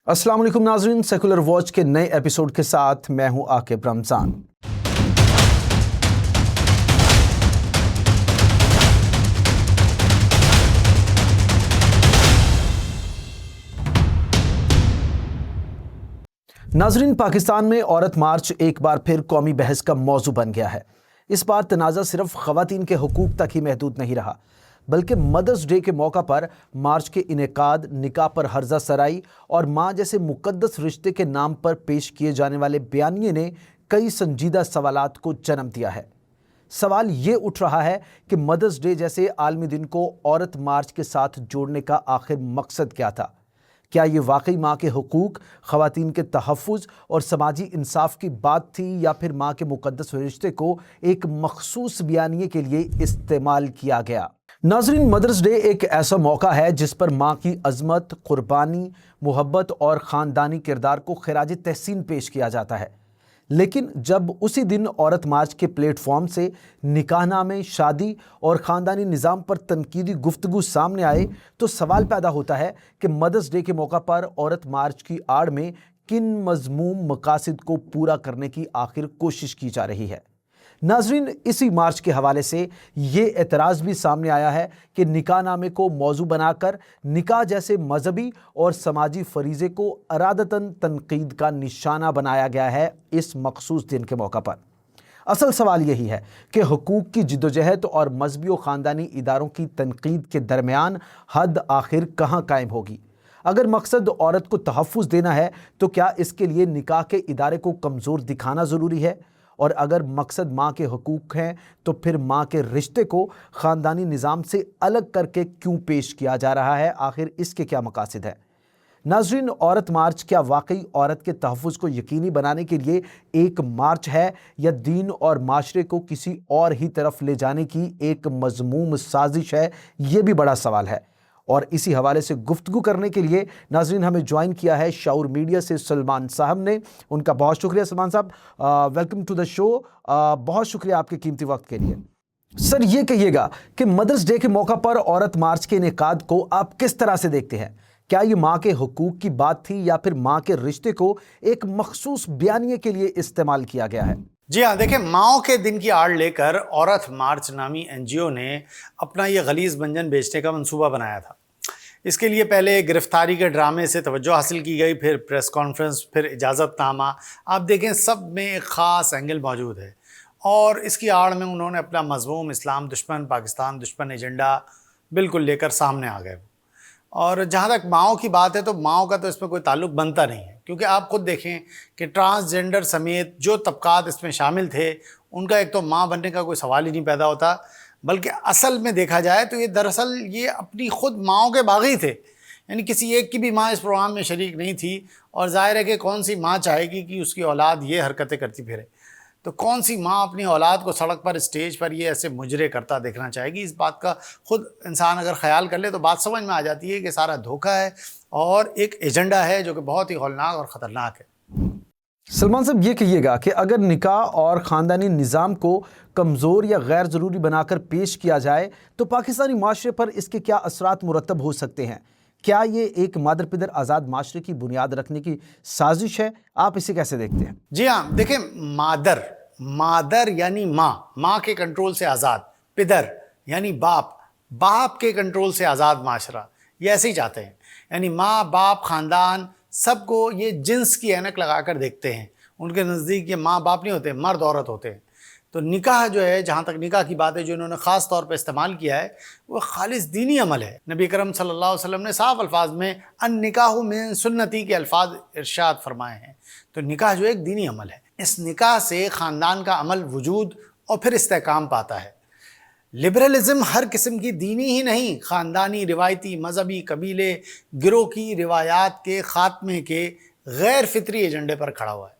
अस्सलाम वालेकुम नाज़रीन, सेकुलर वॉच के नए एपिसोड के साथ मैं हूं आकिब रमज़ान। नाज़रीन, पाकिस्तान में औरत मार्च एक बार फिर कौमी बहस का मौजू बन गया है। इस बार तनाज़ा सिर्फ ख़वातीन के हुकूक तक ही महदूद नहीं रहा, बल्कि मदर्स डे के मौका पर मार्च के इनेकाद, निकाह पर हर्जा सराई और माँ जैसे मुकद्दस रिश्ते के नाम पर पेश किए जाने वाले बयानिए ने कई संजीदा सवालात को जन्म दिया है। सवाल ये उठ रहा है कि मदर्स डे जैसे आलमी दिन को औरत मार्च के साथ जोड़ने का आखिर मकसद क्या था? क्या ये वाकई माँ के हुकूक, ख़वातीन के तहफ़्फ़ुज़ और समाजी इंसाफ की बात थी, या फिर माँ के मुकद्दस रिश्ते को एक मखसूस बयानिए के लिए इस्तेमाल किया गया? नाज़रीन, मदर्स डे एक ऐसा मौका है जिस पर माँ की अज़मत, क़ुरबानी, मोहब्बत और ख़ानदानी किरदार को ख़िराज तहसीन पेश किया जाता है। लेकिन जब उसी दिन औरत मार्च के प्लेटफॉर्म से निकाहनामे, शादी और ख़ानदानी निज़ाम पर तनकीदी गुफ्तगू सामने आए, तो सवाल पैदा होता है कि मदर्स डे के मौका पर औरत मार्च की आड़ में किन मज़मूम मकासद को पूरा करने की आखिर कोशिश की जा रही है। नाज़रीन, इसी मार्च के हवाले से ये एतराज़ भी सामने आया है कि निकाहनामे को मौजू बनाकर निकाह जैसे मजहबी और समाजी फरीज़े को अरादतन तनकीद का निशाना बनाया गया है इस मखसूस दिन के मौका पर। असल सवाल यही है कि हुकूक की जिद्दोजहद और मजहबी और ख़ानदानी इदारों की तनकीद के दरमियान हद आखिर कहाँ कायम होगी? अगर मकसद औरत को तहफ़्फ़ुज़ देना है, तो क्या इसके लिए निकाह के इदारे को कमज़ोर दिखाना ज़रूरी है? और अगर मकसद माँ के हुकूक हैं, तो फिर माँ के रिश्ते को ख़ानदानी निज़ाम से अलग करके क्यों पेश किया जा रहा है? आखिर इसके क्या मकासद है? नाज़रीन, औरत मार्च क्या वाकई औरत के तहफ़्फ़ुज़ को यकीनी बनाने के लिए एक मार्च है, या दीन और माशरे को किसी और ही तरफ ले जाने की एक मज़मूम साजिश है? ये भी बड़ा सवाल है। और इसी हवाले से गुफ्तगू करने के लिए नाज़रीन हमें ज्वाइन किया है शाउर मीडिया से सलमान साहब ने। उनका बहुत शुक्रिया सलमान साहब, वेलकम टू द शो। बहुत शुक्रिया आपके कीमती वक्त के लिए। सर, ये कहिएगा कि मदर्स डे के मौका पर औरत मार्च के इनेकाद को आप किस तरह से देखते हैं? क्या ये माँ के हुकूक की बात थी, या फिर माँ के रिश्ते को एक मखसूस बयानिए के लिए इस्तेमाल किया गया है? जी हाँ, देखिए, माओ के दिन की आड़ लेकर औरत मार्च नामी एनजीओ ने अपना ये गलीज़ मंजन बेचने का मंसूबा बनाया था। इसके लिए पहले गिरफ्तारी के ड्रामे से तवज्जो हासिल की गई, फिर प्रेस कॉन्फ्रेंस, फिर इजाज़तनामा। आप देखें, सब में एक ख़ास एंगल मौजूद है, और इसकी आड़ में उन्होंने अपना मज़मूम इस्लाम दुश्मन, पाकिस्तान दुश्मन एजेंडा बिल्कुल लेकर सामने आ गए। और जहाँ तक माओ की बात है, तो माओ का तो इसमें कोई ताल्लुक बनता नहीं है, क्योंकि आप खुद देखें कि ट्रांसजेंडर समेत जो तबकात इसमें शामिल थे, उनका एक तो माँ बनने का कोई सवाल ही नहीं पैदा होता। बल्कि असल में देखा जाए तो ये दरअसल ये अपनी खुद माओं के बागी थे, यानी किसी एक की भी माँ इस प्रोग्राम में शरीक नहीं थी। और ज़ाहिर है कि कौन सी माँ चाहेगी कि उसकी औलाद ये हरकतें करती फिरे? तो कौन सी माँ अपनी औलाद को सड़क पर, स्टेज पर ये ऐसे मुजरे करता देखना चाहेगी? इस बात का खुद इंसान अगर ख्याल कर ले तो बात समझ में आ जाती है कि सारा धोखा है और एक एजेंडा है जो कि बहुत ही हौलनाक और ख़तरनाक है। सलमान साहब, ये कहिएगा कि अगर निकाह और ख़ानदानी निज़ाम को कमज़ोर या गैर ज़रूरी बनाकर पेश किया जाए, तो पाकिस्तानी माशरे पर इसके क्या असरात मुरतब हो सकते हैं? क्या ये एक मादर पिदर आज़ाद माशरे की बुनियाद रखने की साजिश है? आप इसे कैसे देखते हैं? जी हाँ, देखिए, मादर यानी माँ के कंट्रोल से आज़ाद, पिदर यानी बाप के कंट्रोल से आज़ाद माशरा, ये ऐसे ही चाहते हैं। यानी माँ, बाप, ख़ानदान सबको ये जिन्स की ऐनक लगाकर देखते हैं। उनके नज़दीक ये माँ बाप नहीं होते, मर्द औरत होते हैं। तो निकाह जो है, जहाँ तक निकाह की बात है, जो इन्होंने ख़ास तौर पर इस्तेमाल किया है, वो खालिस दीनी अमल है। नबी करम सल्लल्लाहु अलैहि वसल्लम ने साफ अल्फाज में अन निकाहु मिन सुन्नती के अल्फाज इरशाद फरमाए हैं। तो निकाह जो एक दीनी अमल है, इस निकाह से ख़ानदान का अमल वजूद और फिर इस्तेकाम पाता है। लिबरलिज़म हर किस्म की दीनी ही नहीं, ख़ानदानी, रिवायती, मजहबी, कबीले, गिरोह की रिवायात के ख़ात्मे के गैर फितरी एजेंडे पर खड़ा हुआ है।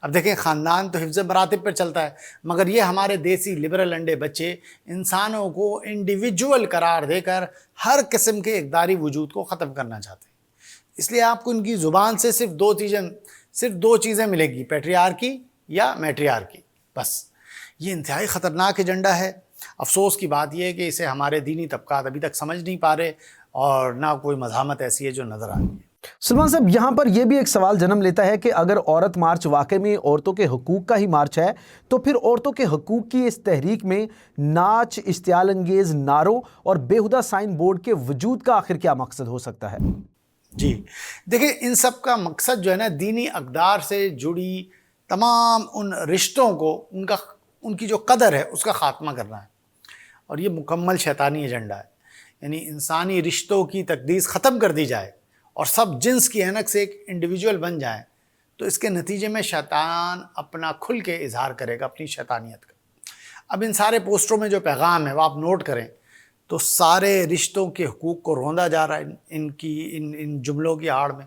अब देखें, ख़ानदान तो हिफ्ज़ मरातिब पर चलता है, मगर ये हमारे देसी लिबरल अंडे बच्चे इंसानों को इंडिविजुअल करार देकर हर किस्म के इक़दारी वजूद को ख़त्म करना चाहते हैं। इसलिए आपको इनकी ज़ुबान से सिर्फ दो चीज़ें मिलेगी, पैट्रियार्की या मैट्रियार्की, बस। ये इंतहाई ख़तरनाक एजेंडा है। अफसोस की बात यह है कि इसे हमारे दीनी तबकात अभी तक समझ नहीं पा रहे, और ना कोई मज़ामत ऐसी है जो नज़र आ रही है। सलमान साहब, यहाँ पर यह भी एक सवाल जन्म लेता है कि अगर औरत मार्च वाकई में औरतों के हुकूक का ही मार्च है, तो फिर औरतों के हुकूक की इस तहरीक में नाच, इश्तियाल अंगेज नारों और बेहुदा साइन बोर्ड के वजूद का आखिर क्या मकसद हो सकता है? जी देखिए, इन सब का मकसद जो है ना, दीनी अक़दार से जुड़ी तमाम उन रिश्तों को, उनकी जो कदर है उसका ख़ात्मा करना है। और ये मुकम्मल शैतानी एजेंडा है। यानी इंसानी रिश्तों की तक़दीस ख़त्म कर दी जाए और सब जिन्स की ऐनक से एक इंडिविजुअल बन जाए, तो इसके नतीजे में शैतान अपना खुल के इजहार करेगा अपनी शैतानियत का। अब इन सारे पोस्टरों में जो पैगाम है वो आप नोट करें तो सारे रिश्तों के हुकूक को रौंदा जा रहा है। इन जुमलों की आड़ में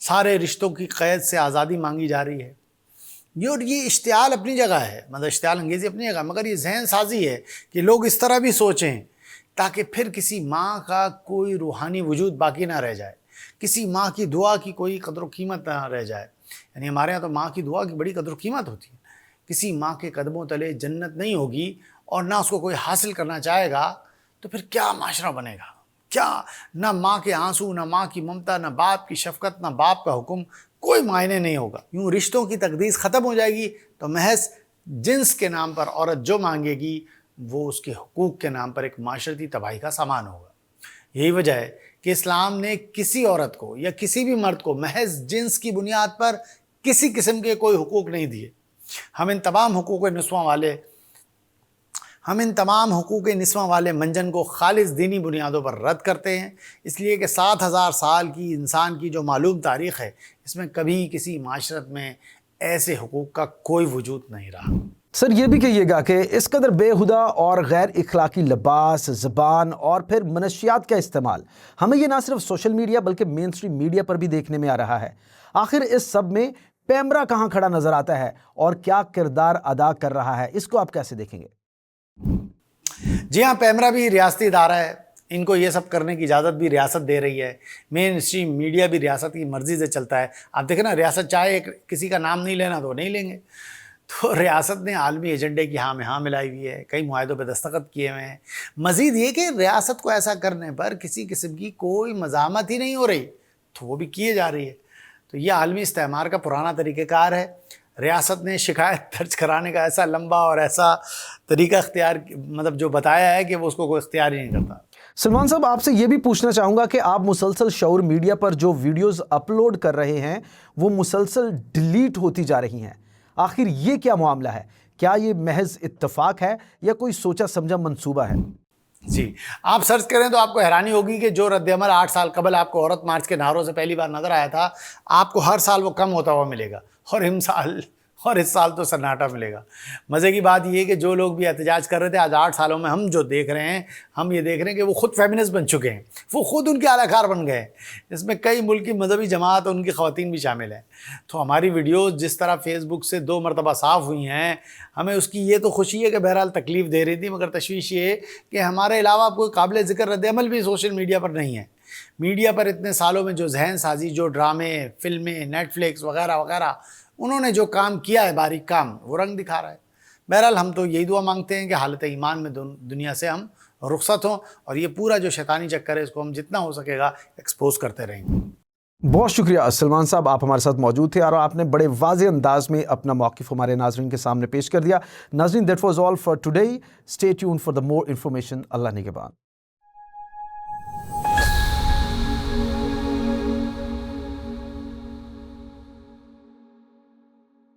सारे रिश्तों की क़ैद से आज़ादी मांगी जा रही है। ये इश्तियाल अपनी जगह है, मतलब इश्तियाल अंगेज़ी अपनी जगह, मगर ये जहन साजी है कि लोग इस तरह भी सोचें ताकि फिर किसी माँ का कोई रूहानी वजूद बाकी ना रह जाए, किसी माँ की दुआ की कोई कदर व कीमत ना रह जाए। यानी हमारे यहाँ तो माँ की दुआ की बड़ी कदर व कीमत होती है। किसी माँ के कदमों तले जन्नत नहीं होगी और ना उसको कोई हासिल करना चाहेगा, तो फिर क्या माशरा बनेगा? क्या ना माँ के आंसू, ना माँ की ममता, ना बाप की शफकत, ना बाप का हुक्म, कोई मायने नहीं होगा। यूँ रिश्तों की तकदीस ख़त्म हो जाएगी तो महज जिन्स के नाम पर औरत जो मांगेगी वो उसके हुकूक के नाम पर एक माशरती तबाही का सामान होगा। यही वजह है कि इस्लाम ने किसी औरत को या किसी भी मर्द को महज जिन्स की बुनियाद पर किसी किस्म के कोई हुकूक नहीं दिए। हम इन तमाम हुकूक निस्वां वाले मंजन को खालिस दीनी बुनियादों पर रद्द करते हैं, इसलिए कि 7000 साल की इंसान की जो मालूम तारीख़ है, इसमें कभी किसी माशरत में ऐसे हुकूक का कोई वजूद नहीं रहा। सर, ये भी कहिएगा कि इस कदर बेहुदा और गैर इखलाकी लिबास, ज़बान और फिर मनशियात का इस्तेमाल हमें ये ना सिर्फ सोशल मीडिया बल्कि मेन स्ट्रीम मीडिया पर भी देखने में आ रहा है। आखिर इस सब में पैमरा कहाँ खड़ा नजर आता है और क्या किरदार अदा कर रहा है, इसको आप कैसे देखेंगे? जी हाँ, पैमरा भी रियासती इदारा है, इनको ये सब करने की इजाज़त भी रियासत दे रही है। मेन स्ट्रीम मीडिया भी रियासत की मर्ज़ी से चलता है। आप देखें ना, रियासत चाहे किसी का नाम नहीं लेना तो नहीं लेंगे। तो रियासत ने आलमी एजेंडे की हाँ में हाँ मिलाई हुई है, कई मुआहदों पर दस्तखत किए हुए हैं। मज़ीद ये कि रियासत को ऐसा करने पर किसी किस्म की कोई मज़ामत ही नहीं हो रही, तो वो भी किए जा रही है। तो ये आलमी इस्तेमार का पुराना तरीक़ेकार है। रियासत ने शिकायत दर्ज कराने का ऐसा लंबा और ऐसा तरीका इख्तियार, मतलब जो बताया है कि वो उसको कोई इख्तियार ही नहीं करता। सलमान साहब, आपसे ये भी पूछना चाहूँगा कि आप मुसलसल शऊर मीडिया पर जो वीडियोज़ अपलोड कर रहे हैं वो मुसलसल डिलीट होती जा रही हैं। आखिर ये क्या मामला है? क्या ये महज इत्तफाक है या कोई सोचा समझा मंसूबा है? जी, आप सर्च करें तो आपको हैरानी होगी कि जो रद्द-ए-अमल 8 साल कबल आपको औरत मार्च के नारों से पहली बार नज़र आया था, आपको हर साल वो कम होता हुआ मिलेगा और इस साल तो सन्नाटा मिलेगा। मज़े की बात ये है कि जो लोग भी एहतजाज कर रहे थे, आज 8 सालों में हम जो देख रहे हैं, हम ये देख रहे हैं कि वो खुद फेमिनिस्ट बन चुके हैं, वो खुद उनके आलाकार बन गए। इसमें कई मुल्क की मजहबी जमात और उनकी ख़वातीन भी शामिल हैं। तो हमारी वीडियोज़ जिस तरह फेसबुक से 2 मरतबा साफ़ हुई हैं, हमें उसकी ये तो खुशी है कि बहरहाल तकलीफ़ दे रही थी, मगर तशवीश ये है कि हमारे अलावा कोई काबिल ज़िक्र रद्द-ए-अमल भी सोशल मीडिया पर नहीं है। मीडिया पर इतने सालों में जो जहन साजी, जो ड्रामे, फिल्में, नेटफ्लिक्स वगैरह वगैरह, उन्होंने जो काम किया है, बारीक काम, वो रंग दिखा रहा है। बहरहाल हम तो यही दुआ मांगते हैं कि हालत ईमान में दुनिया से हम रुखसत हों और ये पूरा जो शैतानी चक्कर है इसको हम जितना हो सकेगा एक्सपोज करते रहेंगे। बहुत शुक्रिया सलमान साहब, आप हमारे साथ मौजूद थे और आपने बड़े वाज़ेह अंदाज में अपना मौक़िफ़ हमारे नाज़रीन के सामने पेश कर दिया। नाज़रीन, that was all for today. Stay tuned for the more information. अल्लाह निगहबान।